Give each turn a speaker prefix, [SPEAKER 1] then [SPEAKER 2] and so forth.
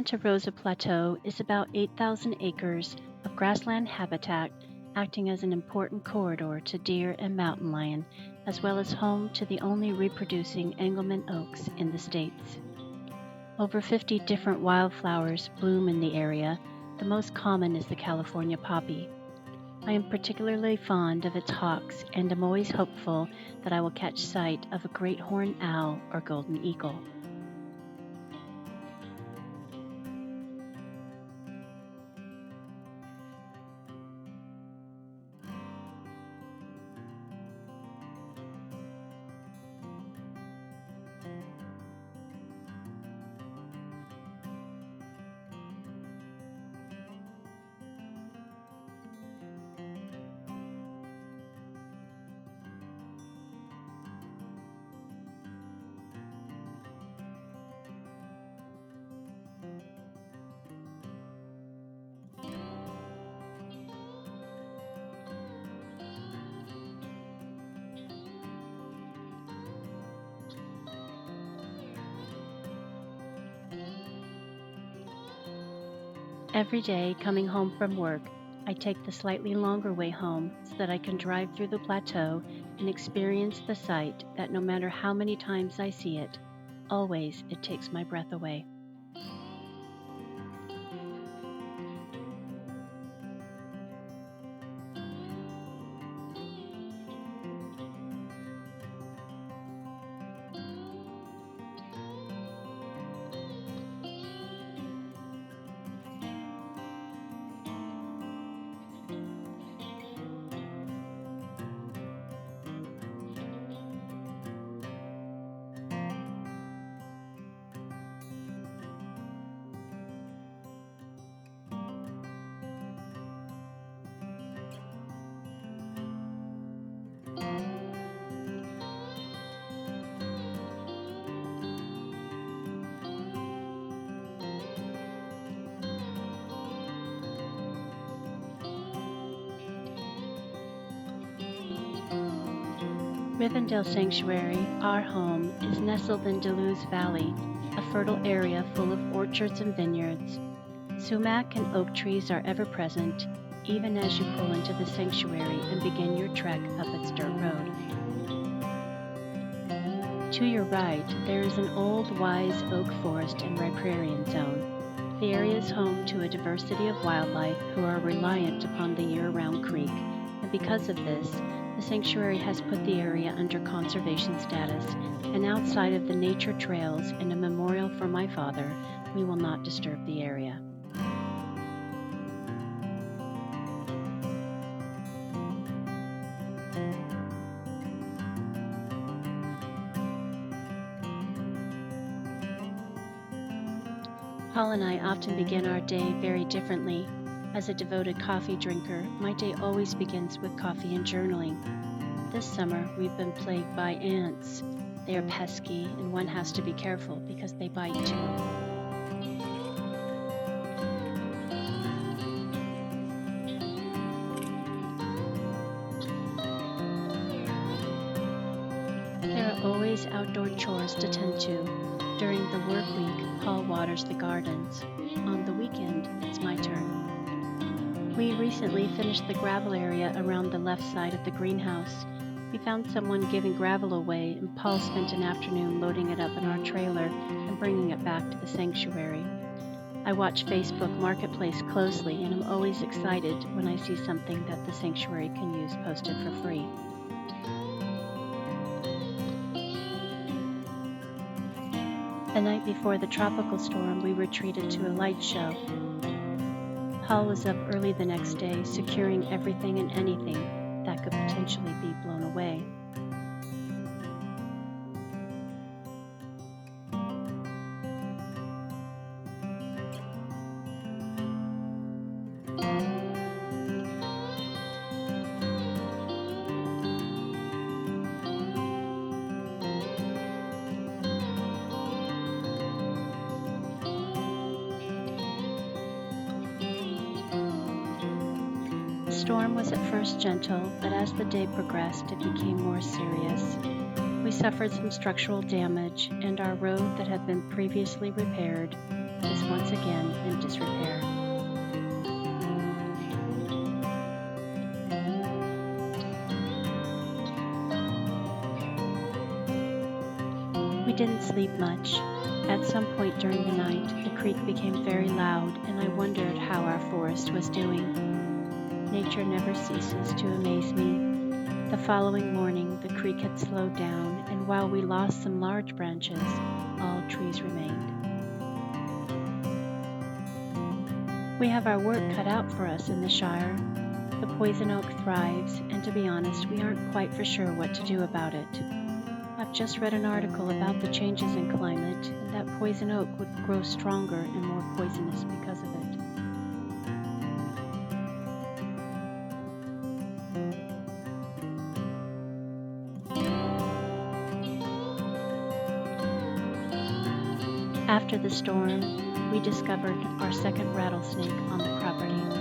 [SPEAKER 1] Santa Rosa Plateau is about 8,000 acres of grassland habitat acting as an important corridor to deer and mountain lion, as well as home to the only reproducing Engelmann oaks in the States. Over 50 different wildflowers bloom in the area. The most common is the California poppy. I am particularly fond of its hawks and am always hopeful that I will catch sight of a great horned owl or golden eagle. Every day, coming home from work, I take the slightly longer way home so that I can drive through the plateau and experience the sight that no matter how many times I see it, always it takes my breath away. Rivendell Sanctuary, our home, is nestled in Deleuze Valley, a fertile area full of orchards and vineyards. Sumac and oak trees are ever present, even as you pull into the sanctuary and begin your trek up its dirt road. To your right, there is an old, wise oak forest and riparian zone. The area is home to a diversity of wildlife who are reliant upon the year-round creek, and because of this, the sanctuary has put the area under conservation status, and outside of the nature trails and a memorial for my father, we will not disturb the area. Paul and I often begin our day very differently. As a devoted coffee drinker, my day always begins with coffee and journaling. This summer, we've been plagued by ants. They are pesky, and one has to be careful because they bite too. There are always outdoor chores to tend to. During the work week, Paul waters the gardens. On the weekend, it's my turn. We recently finished the gravel area around the left side of the greenhouse. We found someone giving gravel away, and Paul spent an afternoon loading it up in our trailer and bringing it back to the sanctuary. I watch Facebook Marketplace closely, and I'm always excited when I see something that the sanctuary can use posted for free. The night before the tropical storm, we retreated to a light show. Paul was up early the next day, securing everything and anything that could potentially be blown away. The storm was at first gentle, but as the day progressed, it became more serious. We suffered some structural damage, and our road that had been previously repaired is once again in disrepair. We didn't sleep much. At some point during the night, the creek became very loud, and I wondered how our forest was doing. Nature never ceases to amaze me. The following morning, the creek had slowed down, and while we lost some large branches, all trees remained. We have our work cut out for us in the Shire. The poison oak thrives, and to be honest, we aren't quite for sure what to do about it. I've just read an article about the changes in climate, and that poison oak would grow stronger and more poisonous because of it. After the storm, we discovered our second rattlesnake on the property.